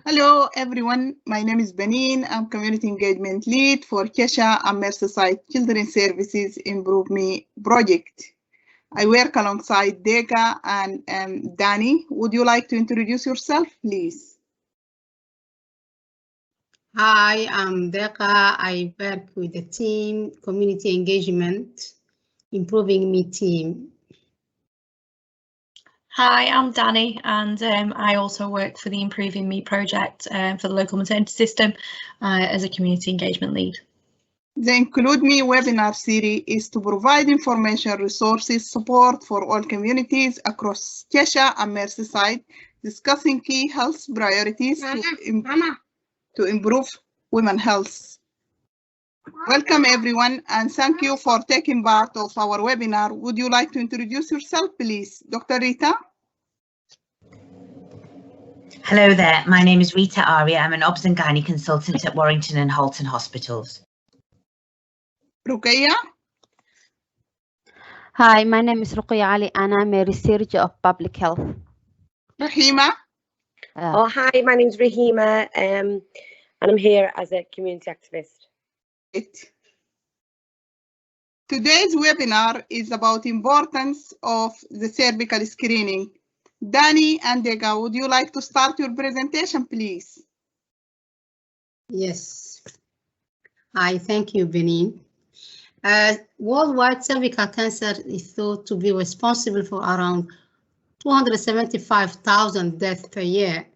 Hello everyone, my name is Benin. I'm Community Engagement Lead for Cheshire Merseyside Children's Services Improve Me project. I work alongside Dega and Danny. Would you like to introduce yourself, please? Hi, I'm Dega. I work with the team, Community Engagement, Improving Me team. Hi, I'm Danny, and I also work for the Improving Me project for the local maternity system as a community engagement lead. The Include Me webinar series is to provide information, resources, support for all communities across Cheshire and Merseyside, discussing key health priorities to improve women's health. Welcome everyone, and thank you for taking part of our webinar. Would you like to introduce yourself, please? Dr. Rita? Hello there, my name is Rita Aria. I'm an obs and gynae consultant at Warrington and Halton Hospitals. Ruqayya? Hi, my name is Ruqayya Ali and I'm a researcher of public health. Rahima? Hi, my name is Rahima and I'm here as a community activist. Today's webinar is about importance of the cervical screening. Danny and Dega, would you like to start your presentation, please? Yes. Hi, thank you, Benin. Worldwide cervical cancer is thought to be responsible for around 275,000 deaths per year,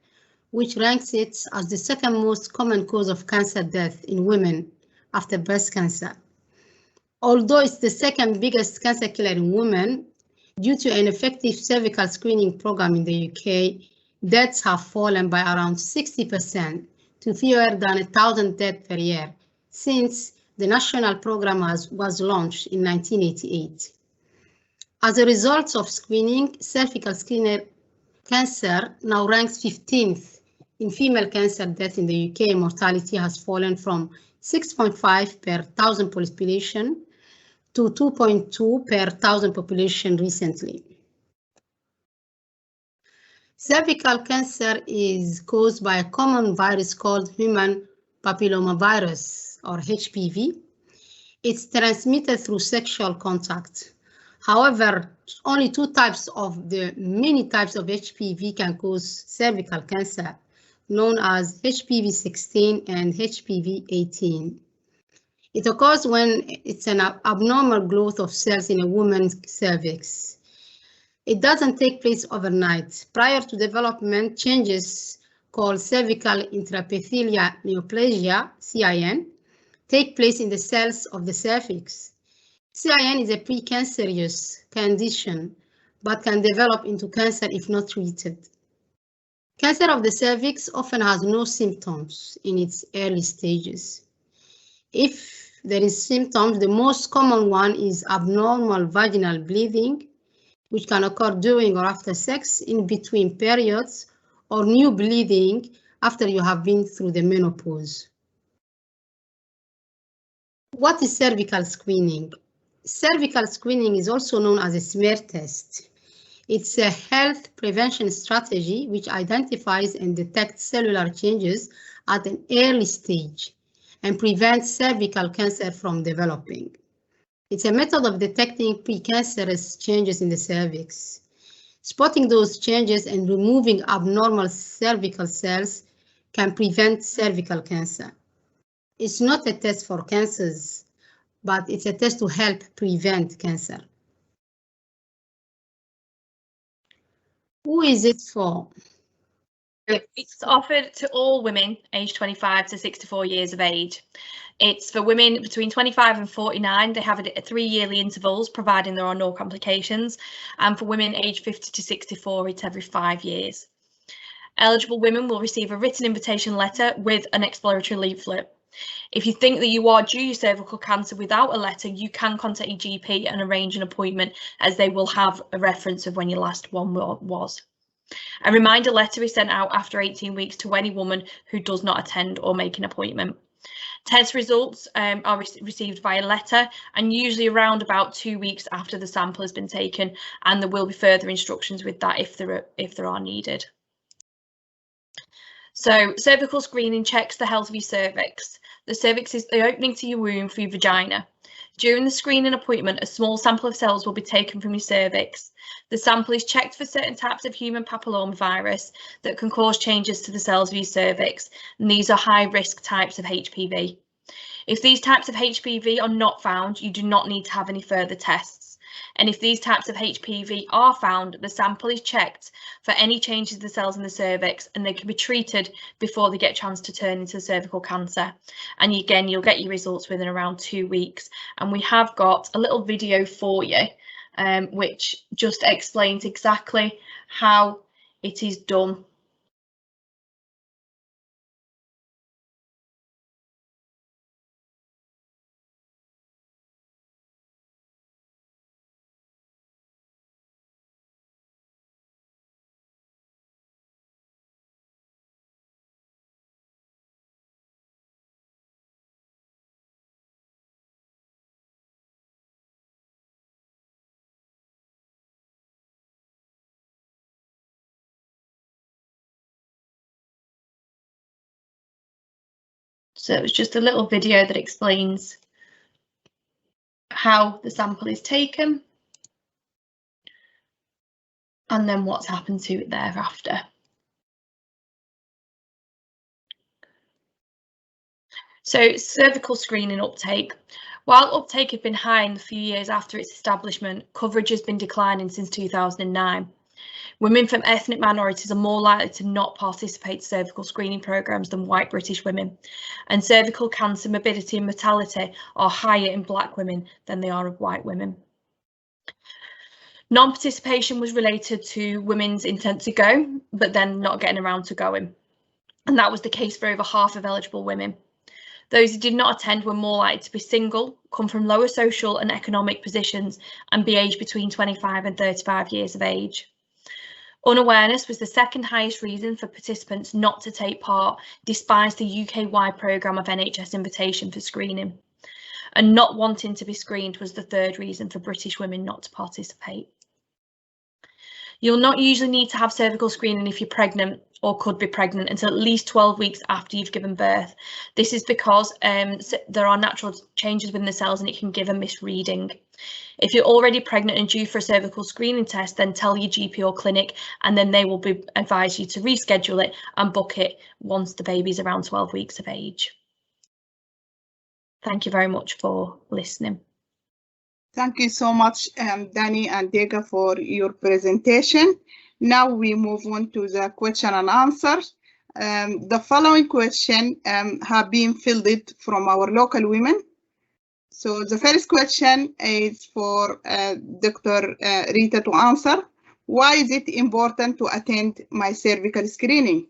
which ranks it as the second most common cause of cancer death in women after breast cancer. Although it's the second biggest cancer killer in women, due to an effective cervical screening program in the UK, deaths have fallen by around 60% to fewer than 1,000 deaths per year since the national program was launched in 1988. As a result of screening, cervical cancer now ranks 15th in female cancer death in the UK. Mortality has fallen from 6.5 per 1,000 population to 2.2 per 1,000 population recently. Cervical cancer is caused by a common virus called human papillomavirus, or HPV. It's transmitted through sexual contact. However, only two types of the many types of HPV can cause cervical cancer, known as HPV-16 and HPV-18. It occurs when it's an abnormal growth of cells in a woman's cervix. It doesn't take place overnight. Prior to development, changes called cervical intraepithelial neoplasia, CIN, take place in the cells of the cervix. CIN is a precancerous condition, but can develop into cancer if not treated. Cancer of the cervix often has no symptoms in its early stages. If there is symptoms, the most common one is abnormal vaginal bleeding, which can occur during or after sex, in between periods, or new bleeding after you have been through the menopause. What is cervical screening? Cervical screening is also known as a smear test. It's a health prevention strategy which identifies and detects cellular changes at an early stage and prevents cervical cancer from developing. It's a method of detecting precancerous changes in the cervix. Spotting those changes and removing abnormal cervical cells can prevent cervical cancer. It's not a test for cancers, but it's a test to help prevent cancer. Who is it for? It's offered to all women aged 25 to 64 years of age. It's for women between 25 and 49. They have it at 3 yearly intervals, providing there are no complications. And for women aged 50 to 64, it's every 5 years. Eligible women will receive a written invitation letter with an exploratory leaflet. If you think that you are due your cervical cancer without a letter, you can contact your GP and arrange an appointment, as they will have a reference of when your last one was. A reminder letter is sent out after 18 weeks to any woman who does not attend or make an appointment. Test results are received via letter and usually around about 2 weeks after the sample has been taken, and there will be further instructions with that if there are needed. So cervical screening checks the health of your cervix. The cervix is the opening to your womb for your vagina. During the screening appointment, a small sample of cells will be taken from your cervix. The sample is checked for certain types of human papillomavirus that can cause changes to the cells of your cervix, and these are high-risk types of HPV. If these types of HPV are not found, you do not need to have any further tests. And if these types of HPV are found, the sample is checked for any changes to the cells in the cervix, and they can be treated before they get a chance to turn into cervical cancer. And again, you'll get your results within around 2 weeks. And we have got a little video for you, which just explains exactly how it is done. So it's just a little video that explains how the sample is taken and then what's happened to it thereafter. So cervical screening uptake. While uptake had been high in the few years after its establishment, coverage has been declining since 2009. Women from ethnic minorities are more likely to not participate in cervical screening programmes than white British women, and cervical cancer morbidity and mortality are higher in black women than they are of white women. Non-participation was related to women's intent to go, but then not getting around to going, and that was the case for over half of eligible women. Those who did not attend were more likely to be single, come from lower social and economic positions, and be aged between 25 and 35 years of age. Unawareness was the second highest reason for participants not to take part, despite the UK-wide programme of NHS invitation for screening. And not wanting to be screened was the third reason for British women not to participate. You'll not usually need to have cervical screening if you're pregnant or could be pregnant until at least 12 weeks after you've given birth. This is because there are natural changes within the cells and it can give a misreading. If you're already pregnant and due for a cervical screening test, then tell your GP or clinic, and then they will advise you to reschedule it and book it once the baby's around 12 weeks of age. Thank you very much for listening. Thank you so much, Danny and Dega, for your presentation. Now we move on to the question and answer. The following question have been fielded from our local women. So the first question is for Dr. Rita to answer. Why is it important to attend my cervical screening?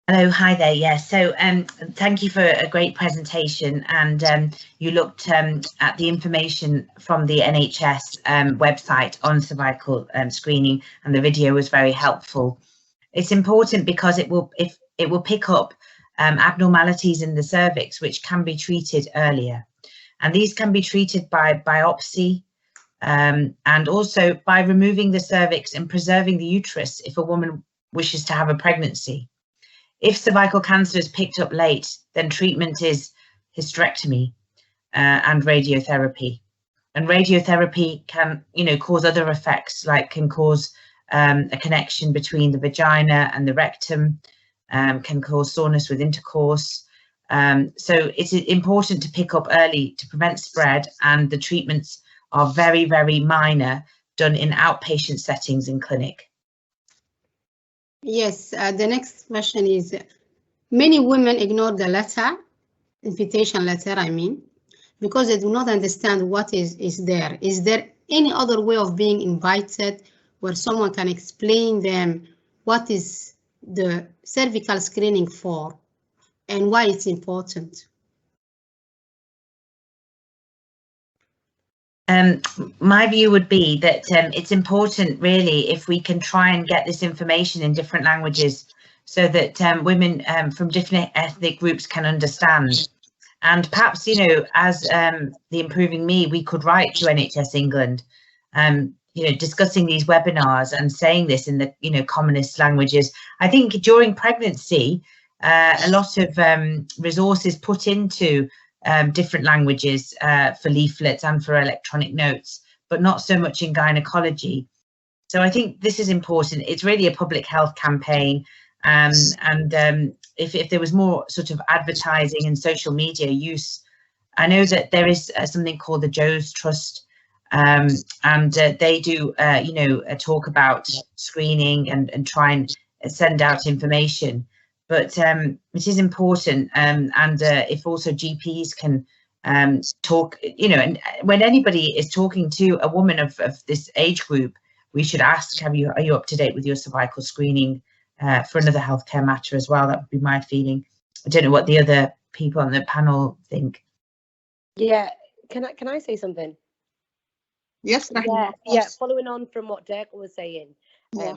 Hello, hi there. Yes, so thank you for a great presentation, and you looked at the information from the NHS website on cervical screening, and the video was very helpful. It's important because it will pick up abnormalities in the cervix which can be treated earlier, and these can be treated by biopsy and also by removing the cervix and preserving the uterus if a woman wishes to have a pregnancy. If cervical cancer is picked up late, then treatment is hysterectomy and radiotherapy. And radiotherapy can, cause other effects, like can cause a connection between the vagina and the rectum, can cause soreness with intercourse. So it's important to pick up early to prevent spread, and the treatments are very, very minor, done in outpatient settings in clinic. Yes, the next question is, many women ignore the letter, invitation letter, because they do not understand what is there. Is there any other way of being invited where someone can explain them what is the cervical screening for and why it's important? My view would be that it's important, really, if we can try and get this information in different languages so that women from different ethnic groups can understand. And perhaps, as the Improving Me, we could write to NHS England. discussing these webinars and saying this in the commonest languages. I think during pregnancy, a lot of resources put into different languages for leaflets and for electronic notes, but not so much in gynecology. So I think this is important. It's really a public health campaign, and if there was more sort of advertising and social media use, I know that there is something called the Joe's Trust, and they do talk about screening and try and send out information. But it is important, and if also GPs can talk, and when anybody is talking to a woman of this age group, we should ask, are you up to date with your cervical screening for another healthcare matter as well? That would be my feeling. I don't know what the other people on the panel think. Yeah, can I say something? Yes, yeah. Following on from what Dirk was saying, yeah.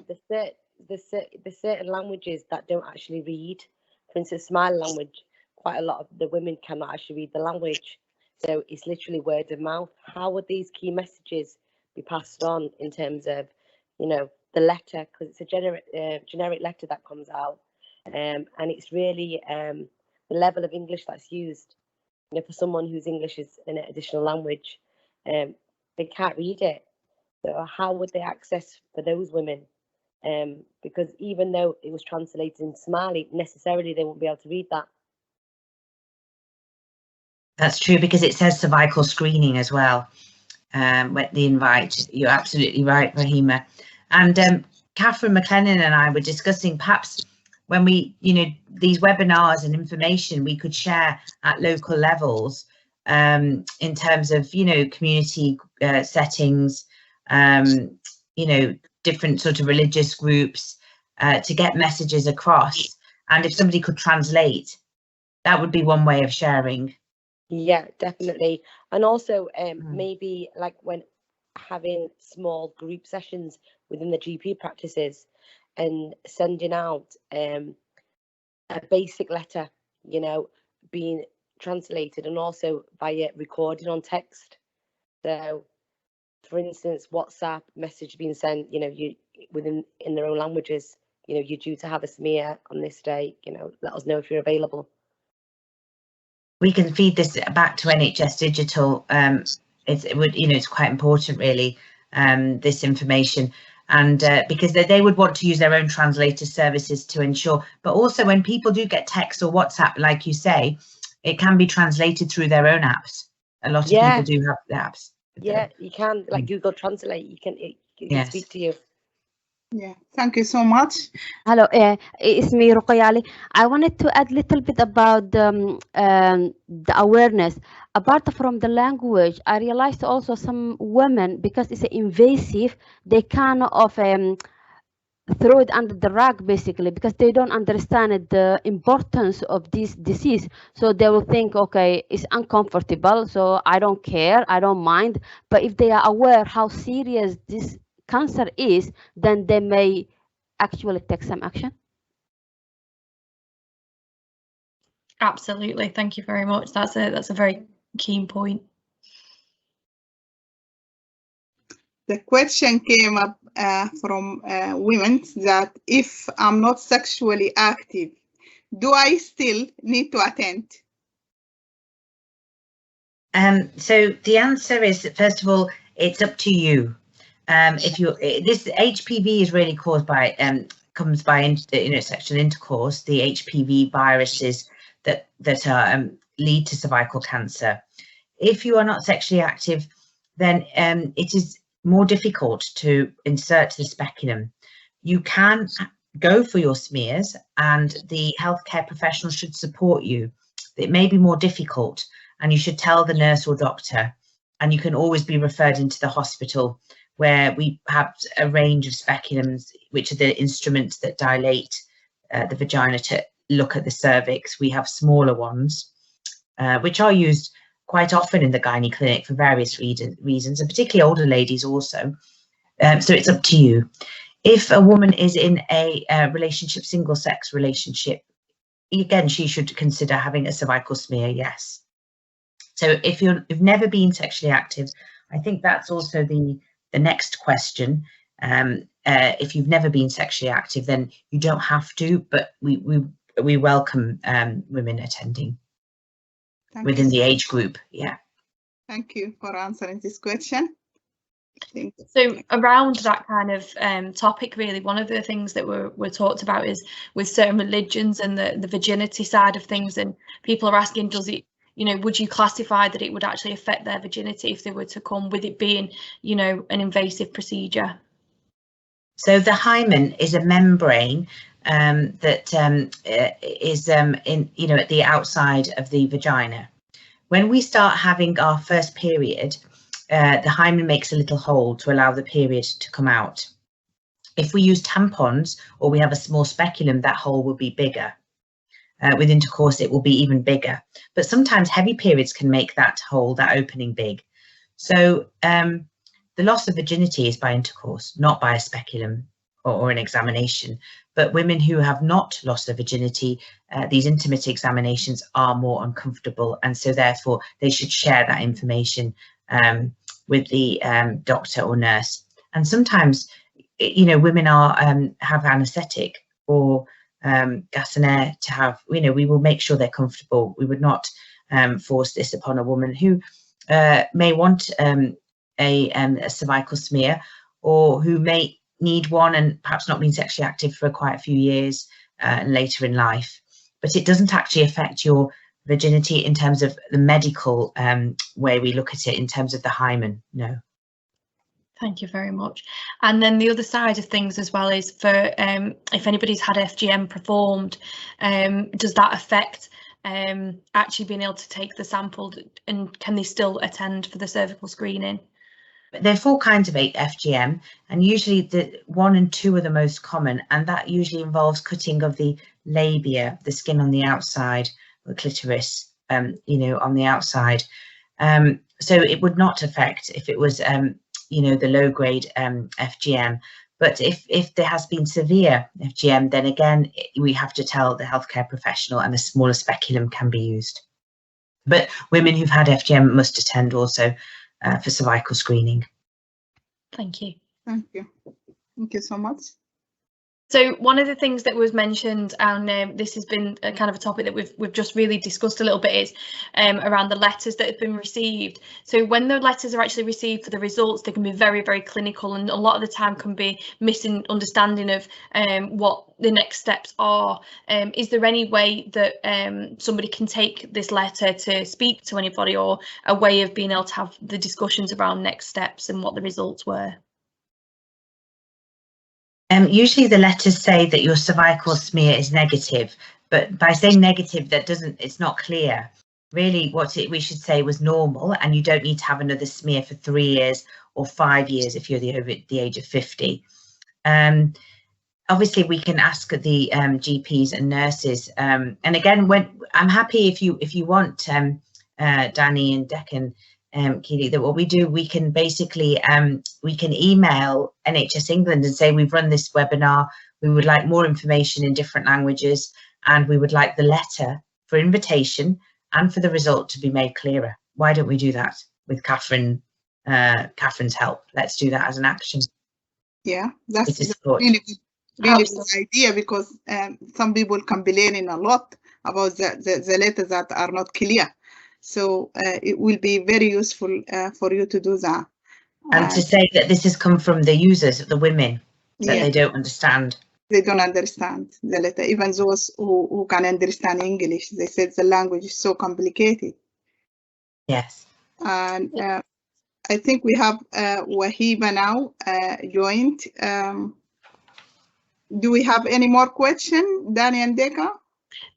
The certain languages that don't actually read. For instance, Somali language, quite a lot of the women cannot actually read the language, so it's literally word of mouth. How would these key messages be passed on in terms of, the letter, because it's a generic letter that comes out, and it's really the level of English that's used. For someone whose English is an additional language, they can't read it. So how would they access for those women? Because even though it was translated in Somali, necessarily they won't be able to read that. That's true, because it says cervical screening as well. With the invite, you're absolutely right, Rahima. And Catherine McLennan and I were discussing perhaps when we, these webinars and information we could share at local levels, in terms of, community settings, different sort of religious groups, to get messages across. And if somebody could translate, that would be one way of sharing. Yeah, definitely. And also maybe like when having small group sessions within the GP practices and sending out a basic letter, being translated and also via recording on text. So for instance, WhatsApp message being sent, you in their own languages, you're due to have a smear on this day, let us know if you're available. We can feed this back to NHS Digital. It's quite important, really, this information, and because they would want to use their own translator services to ensure. But also, when people do get text or WhatsApp, like you say, it can be translated through their own apps. A lot of people do have the apps. Yeah, you can, like Google Translate. You can speak to you. Yeah, thank you so much. Hello, it's me, Ruqayya Ali. I wanted to add a little bit about the awareness. Apart from the language, I realized also some women, because it's invasive, they kind of throw it under the rug, basically, because they don't understand the importance of this disease. So they will think, okay, it's uncomfortable, so I don't care, I don't mind. But if they are aware how serious this cancer is, then they may actually take some action. Absolutely, thank you very much. That's a very keen point. The question came up from women that if I'm not sexually active, do I still need to attend? So the answer is, first of all, it's up to you. This HPV is really caused by comes by sexual intercourse, the HPV viruses that lead to cervical cancer. If you are not sexually active, then it is more difficult to insert the speculum. You can go for your smears, and the healthcare professional should support you. It may be more difficult, and you should tell the nurse or doctor, and you can always be referred into the hospital, where we have a range of speculums, which are the instruments that dilate the vagina to look at the cervix. We have smaller ones, which are used quite often in the gynae clinic for various reasons, and particularly older ladies also. So it's up to you. If a woman is in a relationship, single-sex relationship, again, she should consider having a cervical smear, yes. So if you've never been sexually active, I think that's also the the next question. If you've never been sexually active, then you don't have to, but we welcome women attending within the age group. Yeah. Thank you for answering this question. So around that kind of topic, really, one of the things that we're talked about is with certain religions and the virginity side of things, and people are asking, does it, you know, would you classify that it would actually affect their virginity if they were to come, with it being, you know, an invasive procedure? So the hymen is a membrane that is in, you know, at the outside of the vagina. When we start having our first period, the hymen makes a little hole to allow the period to come out. If we use tampons or we have a small speculum, that hole will be bigger. With intercourse, it will be even bigger. But sometimes heavy periods can make that hole, that opening, big. So the loss of virginity is by intercourse, not by a speculum or an examination. But women who have not lost their virginity, these intimate examinations are more uncomfortable, and so therefore they should share that information with the doctor or nurse. And sometimes, you know, women are have anaesthetic or gas and air to have, you know, we will make sure they're comfortable. We would not force this upon a woman who may want a cervical smear, or who may need one and perhaps not been sexually active for quite a few years and later in life. But it doesn't actually affect your virginity in terms of the medical way we look at it, in terms of the hymen, no. Thank you very much. And then the other side of things as well is for if anybody's had FGM performed, does that affect actually being able to take the sample, and can they still attend for the cervical screening? There are 4 kinds of FGM, and usually the 1 and 2 are the most common, and that usually involves cutting of the labia, the skin on the outside, the clitoris, you know, on the outside. So it would not affect if it was, you know, the low grade FGM. But if there has been severe FGM, then again, we have to tell the healthcare professional, and a smaller speculum can be used. But women who've had FGM must attend also for cervical screening. Thank you. Thank you. Thank you so much. So one of the things that was mentioned, and this has been a kind of a topic that we've just really discussed a little bit, is around the letters that have been received. So when the letters are actually received for the results, they can be very, very clinical, and a lot of the time can be missing understanding of what the next steps are. Is there any way that somebody can take this letter to speak to anybody, or a way of being able to have the discussions around next steps and what the results were? Usually the letters say that your cervical smear is negative, but by saying negative, that doesn't, it's not clear. Really what we should say was normal, and you don't need to have another smear for 3 years or 5 years if you're over the age of 50. Obviously we can ask the GPs and nurses, and again, when I'm happy if you want, Danny and Deccan, Keely, that what we do, we can basically we can email NHS England and say, we've run this webinar, we would like more information in different languages, and we would like the letter for invitation and for the result to be made clearer. Why don't we do that with Catherine's help? Let's do that as an action. Yeah, that's really good idea, because some people complaining a lot about the letters that are not clear. So it will be very useful for you to do that. And to say that this has come from the users, the women, that they don't understand. They don't understand the letter. Even those who can understand English, they said the language is so complicated. Yes. And I think we have Wahiba now joined. Do we have any more questions, Danny and Deka?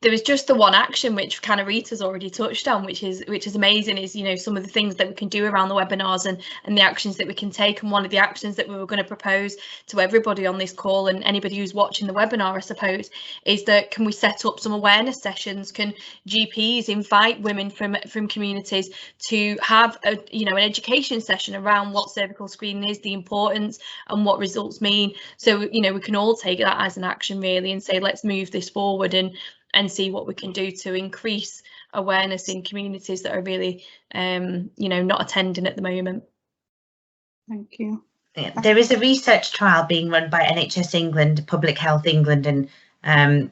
There was just the one action which kind of Rita's already touched on, which is amazing, is, you know, some of the things that we can do around the webinars and the actions that we can take. And one of the actions that we were going to propose to everybody on this call, and anybody who's watching the webinar, I suppose, is that can we set up some awareness sessions? Can GPs invite women from communities to have a, you know, an education session around what cervical screening is, the importance, and what results mean? So, you know, we can all take that as an action really, and say, let's move this forward and see what we can do to increase awareness in communities that are really, you know, not attending at the moment. Thank you. There is a research trial being run by NHS England, Public Health England, and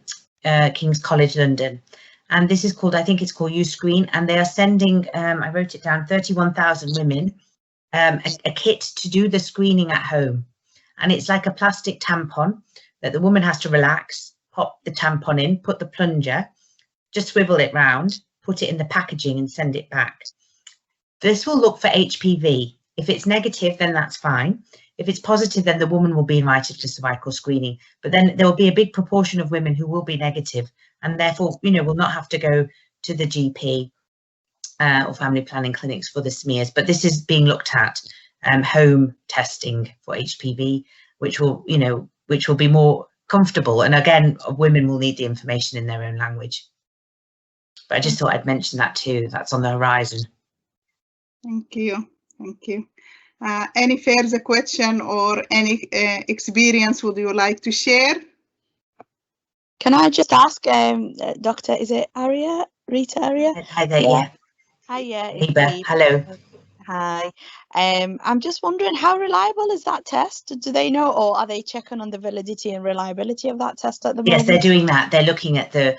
King's College London, and this is called, I think it's called U-Screen, and they are sending, I wrote it down, 31,000 women a kit to do the screening at home, and it's like a plastic tampon that the woman has to relax, pop the tampon in, put the plunger, just swivel it round, put it in the packaging and send it back. This will look for HPV. If it's negative, then that's fine. If it's positive, then the woman will be invited to cervical screening. But then there will be a big proportion of women who will be negative, and therefore, you know, will not have to go to the GP or family planning clinics for the smears. But this is being looked at, home testing for HPV, which will, you know, which will be more comfortable. And again, women will need the information in their own language. But I just thought I'd mention that too. That's on the horizon. Thank you. Thank you. Any further question or any experience would you like to share? Can I just ask, Doctor, is it Aria? Rita Aria? Hi there, yeah. Hi, yeah. Liba, hello. Hi. I'm just wondering, how reliable is that test? Do they know, or are they checking on the validity and reliability of that test at the moment? Yes, they're doing that. They're looking at the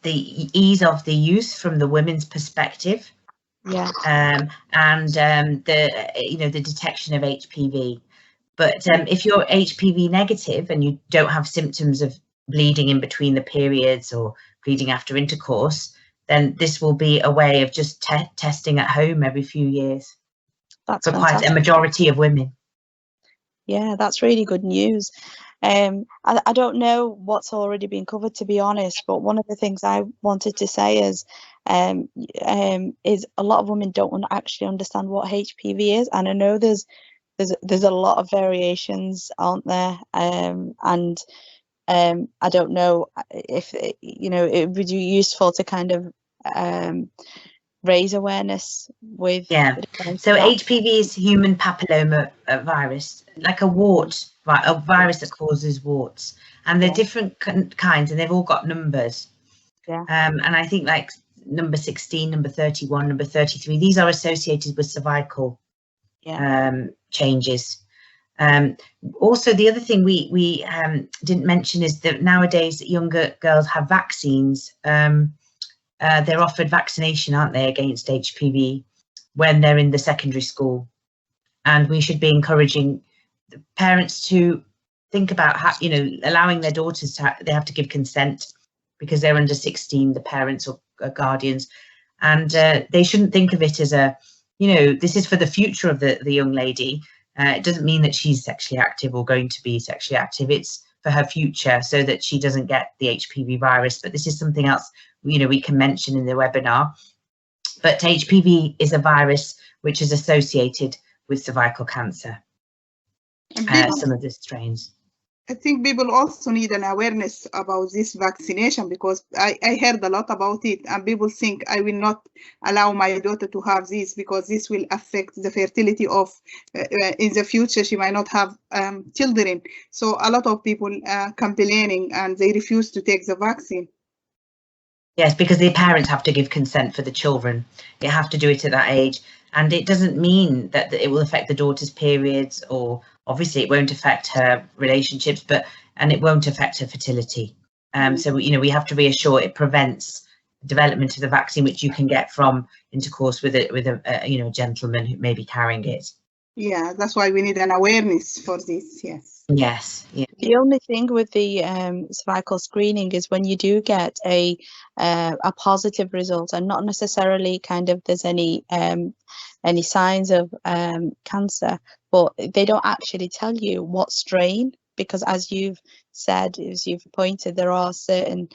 ease of the use from the women's perspective. Yeah. The, you know, the detection of HPV. But if you're HPV negative and you don't have symptoms of bleeding in between the periods or bleeding after intercourse, then this will be a way of just testing at home every few years. That's for quite a majority of women. Yeah, that's really good news. I don't know what's already been covered, to be honest, but one of the things I wanted to say is a lot of women don't actually understand what HPV is, and I know there's a lot of variations, aren't there? I don't know if, you know, it would be useful to kind of raise awareness with. Yeah. So HPV is human papilloma virus, like a wart, a virus that causes warts, and they're different kinds, and they've all got numbers. Yeah. And I think like number 16, number 31, number 33, these are associated with cervical changes. Also, the other thing we didn't mention is that nowadays younger girls have vaccines. They're offered vaccination, aren't they, against HPV when they're in the secondary school, and we should be encouraging the parents to think about how, you know, allowing their daughters to they have to give consent because they're under 16, the parents or guardians, and they shouldn't think of it as a, you know, this is for the future of the young lady. It doesn't mean that she's sexually active or going to be sexually active. It's for her future so that she doesn't get the HPV virus. But this is something else, you know, we can mention in the webinar. But HPV is a virus which is associated with cervical cancer, some of the strains. I think people also need an awareness about this vaccination, because I heard a lot about it, and people think I will not allow my daughter to have this because this will affect the fertility of in the future. She might not have children. So a lot of people are complaining and they refuse to take the vaccine. Yes, because the parents have to give consent for the children. You have to do it at that age. And it doesn't mean that it will affect the daughter's periods, or obviously it won't affect her relationships, and it won't affect her fertility. So, you know, we have to reassure it prevents development of the vaccine, which you can get from intercourse with a you know, gentleman who may be carrying it. Yeah, that's why we need an awareness for this. Yes. Yes. Yeah. The only thing with the cervical screening is when you do get a positive result, and not necessarily kind of there's any signs of cancer, but they don't actually tell you what strain, because as you've said, as you've pointed, there are certain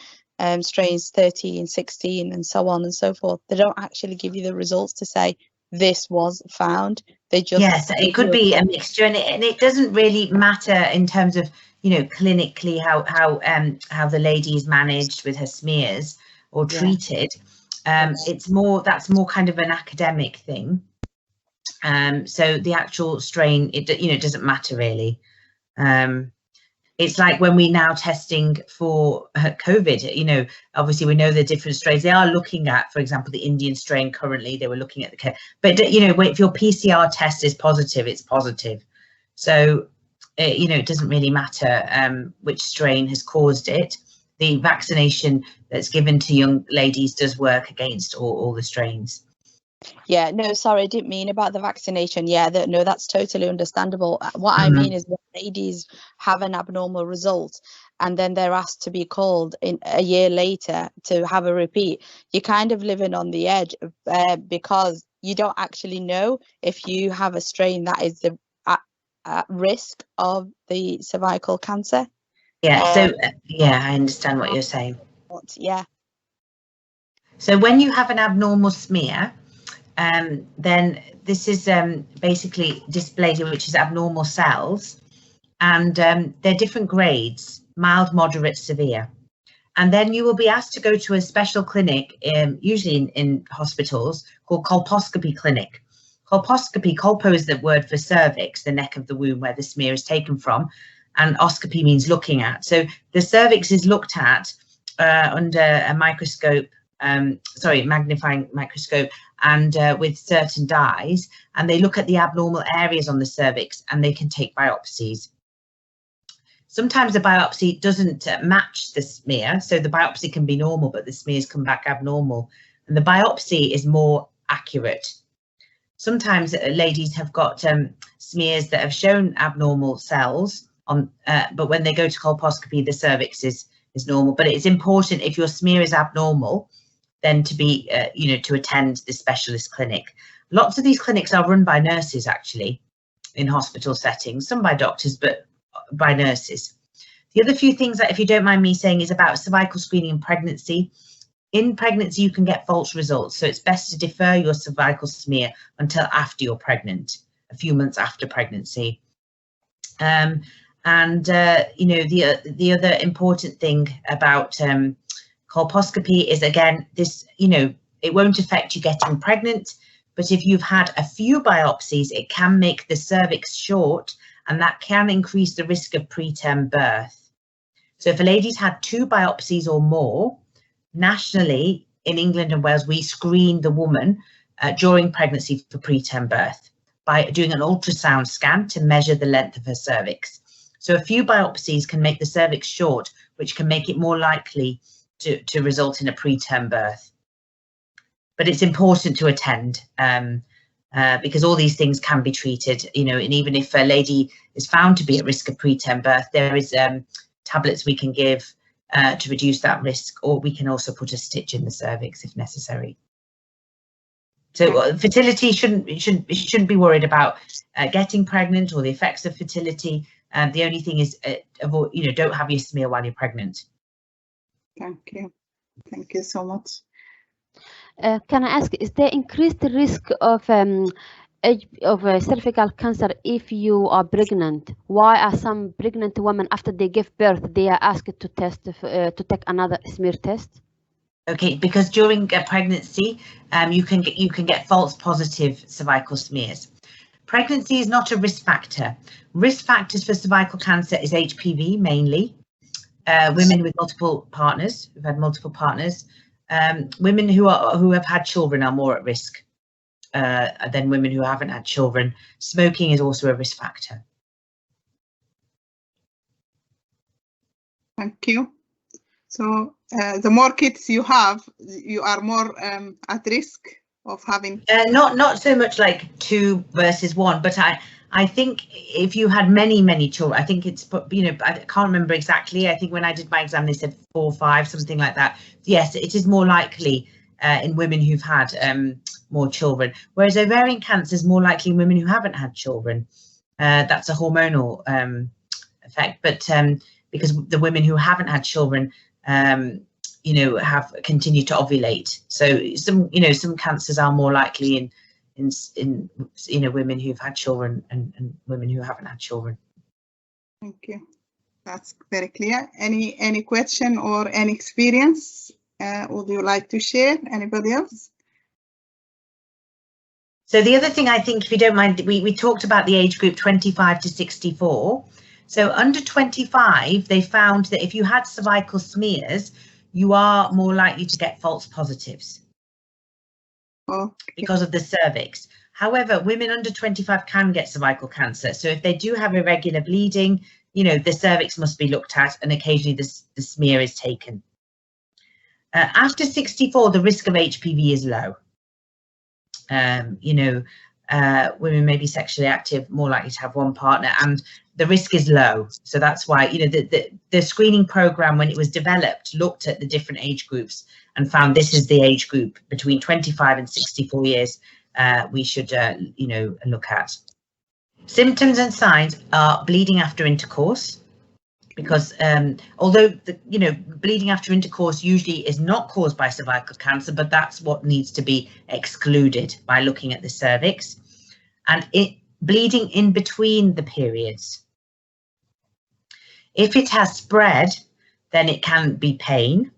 strains 13, 16 and so on and so forth. They don't actually give you the results to say this was found. They just, yes, it could be a mixture, and it doesn't really matter in terms of, you know, clinically how the lady is managed with her smears or treated. It's more, that's more kind of an academic thing. So the actual strain, it doesn't matter really. It's like when we're now testing for COVID, you know, obviously we know the different strains. They are looking at, for example, the Indian strain currently, they were looking at but, you know, if your PCR test is positive, it's positive. So, it doesn't really matter which strain has caused it. The vaccination that's given to young ladies does work against all the strains. Yeah, no, sorry, I didn't mean about the vaccination. Yeah, no, that's totally understandable. What I mean is when ladies have an abnormal result and then they're asked to be called in a year later to have a repeat, you're kind of living on the edge because you don't actually know if you have a strain that is at risk of the cervical cancer. Yeah, so yeah, I understand what you're saying. Yeah. So when you have an abnormal smear, then this is basically dysplasia, which is abnormal cells, and they're different grades, mild, moderate, severe. And then you will be asked to go to a special clinic, usually in hospitals, called colposcopy clinic. Colposcopy, colpo is the word for cervix, the neck of the womb where the smear is taken from, and oscopy means looking at. So the cervix is looked at under a microscope, magnifying microscope, and with certain dyes, and they look at the abnormal areas on the cervix and they can take biopsies. Sometimes the biopsy doesn't match the smear, so the biopsy can be normal, but the smears come back abnormal, and the biopsy is more accurate. Sometimes ladies have got smears that have shown abnormal cells on, but when they go to colposcopy, the cervix is normal. But it's important, if your smear is abnormal, then to be, to attend the specialist clinic. Lots of these clinics are run by nurses, actually, in hospital settings, some by doctors, but by nurses. The other few things that, if you don't mind me saying, is about cervical screening in pregnancy. In pregnancy, you can get false results, so it's best to defer your cervical smear until after you're pregnant, a few months after pregnancy. The other important thing about colposcopy is, again, this, it won't affect you getting pregnant, but if you've had a few biopsies, it can make the cervix short, and that can increase the risk of preterm birth. So if a lady's had 2 biopsies or more, nationally in England and Wales, we screen the woman during pregnancy for preterm birth by doing an ultrasound scan to measure the length of her cervix. So a few biopsies can make the cervix short, which can make it more likely to result in a preterm birth. But it's important to attend because all these things can be treated, and even if a lady is found to be at risk of preterm birth, there is tablets we can give to reduce that risk, or we can also put a stitch in the cervix if necessary. So fertility shouldn't be worried about getting pregnant or the effects of fertility. The only thing is avoid, don't have your smear while you're pregnant. Thank you so much. Can I ask, is there increased risk of cervical cancer if you are pregnant? Why are some pregnant women, after they give birth, they are asked to test to take another smear test? Okay, because during a pregnancy, you can get false positive cervical smears. Pregnancy is not a risk factor. Risk factors for cervical cancer is HPV mainly. Women with multiple partners, who've had multiple partners. Women who have had children are more at risk than women who haven't had children. Smoking is also a risk factor. Thank you. So the more kids you have, you are more at risk of having. Not so much like 2 versus 1, but I think if you had many children, I think it's, I can't remember exactly. I think when I did my exam, they said 4 or 5, something like that. Yes, it is more likely in women who've had more children, whereas ovarian cancer is more likely in women who haven't had children. That's a hormonal effect, but because the women who haven't had children, have continued to ovulate. So some cancers are more likely in women who've had children and women who haven't had children. Thank you. That's very clear. Any question or any experience would you like to share? Anybody else? So the other thing, I think, if you don't mind, we talked about the age group 25 to 64. So under 25, they found that if you had cervical smears, you are more likely to get false positives. Okay. Because of the cervix. However, women under 25 can get cervical cancer. So if they do have irregular bleeding, you know, the cervix must be looked at, and occasionally the smear is taken. After 64, the risk of HPV is low. You know, women may be sexually active, more likely to have one partner, and the risk is low. So that's why, you know, the screening program, when it was developed, looked at the different age groups and found this is the age group between 25 and 64 years we should, you know, look at. Symptoms and signs are bleeding after intercourse, because although you know, bleeding after intercourse usually is not caused by cervical cancer, but that's what needs to be excluded by looking at the cervix. And bleeding in between the periods. If it has spread, then it can be pain,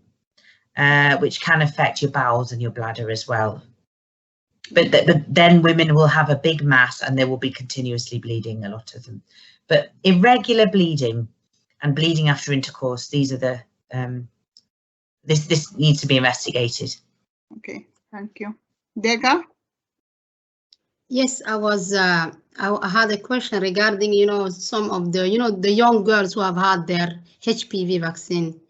which can affect your bowels and your bladder as well. But then women will have a big mass and they will be continuously bleeding, a lot of them. But irregular bleeding and bleeding after intercourse, these are the this needs to be investigated. Okay, thank you. Dega? Yes, I had a question regarding, you know, some of the, you know, the young girls who have had their HPV vaccine.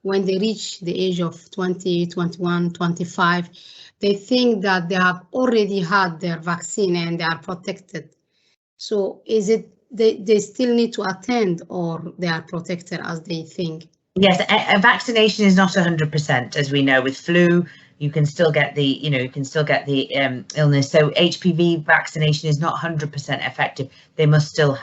When they reach the age of 20, 21, 25, they think that they have already had their vaccine and they are protected. So is it they still need to attend, or they are protected as they think? Yes, a vaccination is not 100%, as we know. With flu, you can still get the, you know, you can still get the illness. So HPV vaccination is not 100% effective. They must still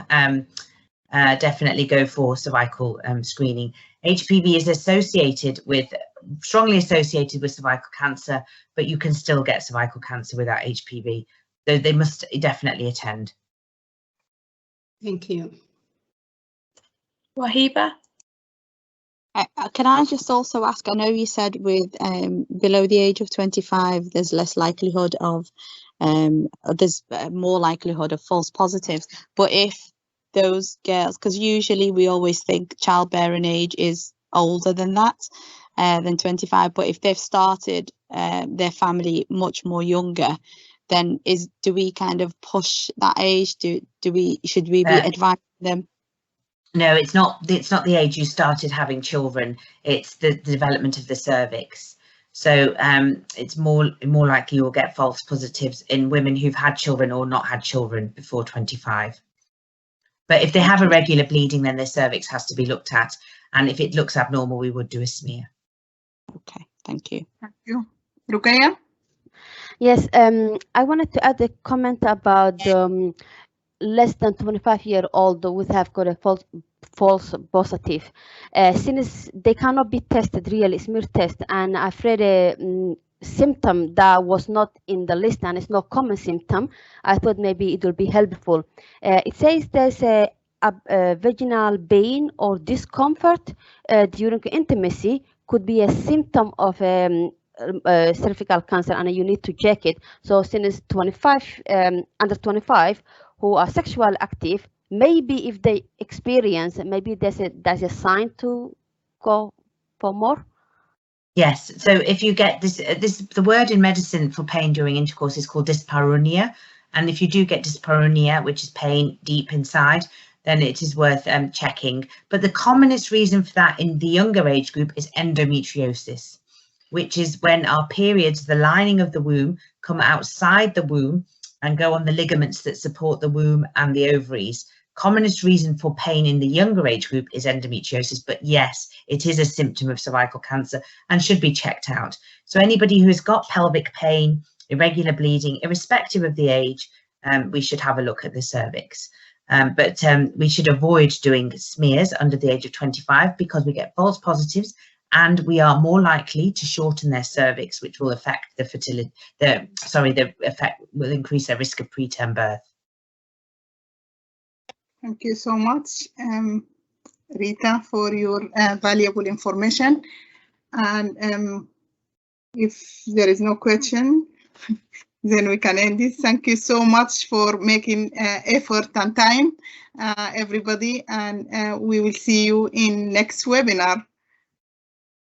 definitely go for cervical screening. HPV is associated with, strongly associated with cervical cancer, but you can still get cervical cancer without HPV. So they must definitely attend. Thank you. Wahiba? Can I just also ask, I know you said with below the age of 25, there's less likelihood of, there's more likelihood of false positives, but if those girls, because usually we always think childbearing age is older than that, than 25, but if they've started their family much more younger, then do we kind of push that age? Should we be advising them? No, it's not the age you started having children. It's the development of the cervix. So it's more likely you'll get false positives in women who've had children or not had children before 25. But if they have irregular bleeding, then their cervix has to be looked at. And if it looks abnormal, we would do a smear. Okay, thank you. Thank you. Rukaya? Yes, I wanted to add a comment about less than 25-year-old who have got a false positive. Since they cannot be tested really, smear test, and I've read a symptom that was not in the list and it's not common symptom. I thought maybe it will be helpful. It says there's a vaginal pain or discomfort during intimacy could be a symptom of cervical cancer, and you need to check it. So since 25 under 25 who are sexually active, maybe if they experience, maybe there's a sign to go for more. Yes, so if you get this, the word in medicine for pain during intercourse is called dyspareunia, and if you do get dyspareunia, which is pain deep inside, then it is worth checking. But the commonest reason for that in the younger age group is endometriosis, which is when our periods, the lining of the womb, come outside the womb and go on the ligaments that support the womb and the ovaries. Commonest reason for pain in the younger age group is endometriosis, but yes, it is a symptom of cervical cancer and should be checked out. So anybody who has got pelvic pain, irregular bleeding, irrespective of the age, we should have a look at the cervix. But we should avoid doing smears under the age of 25 because we get false positives and we are more likely to shorten their cervix, which will affect the fertility, will increase their risk of preterm birth. Thank you so much, Rita, for your valuable information. And if there is no question, then we can end this. Thank you so much for making effort and time, everybody, and we will see you in next webinar.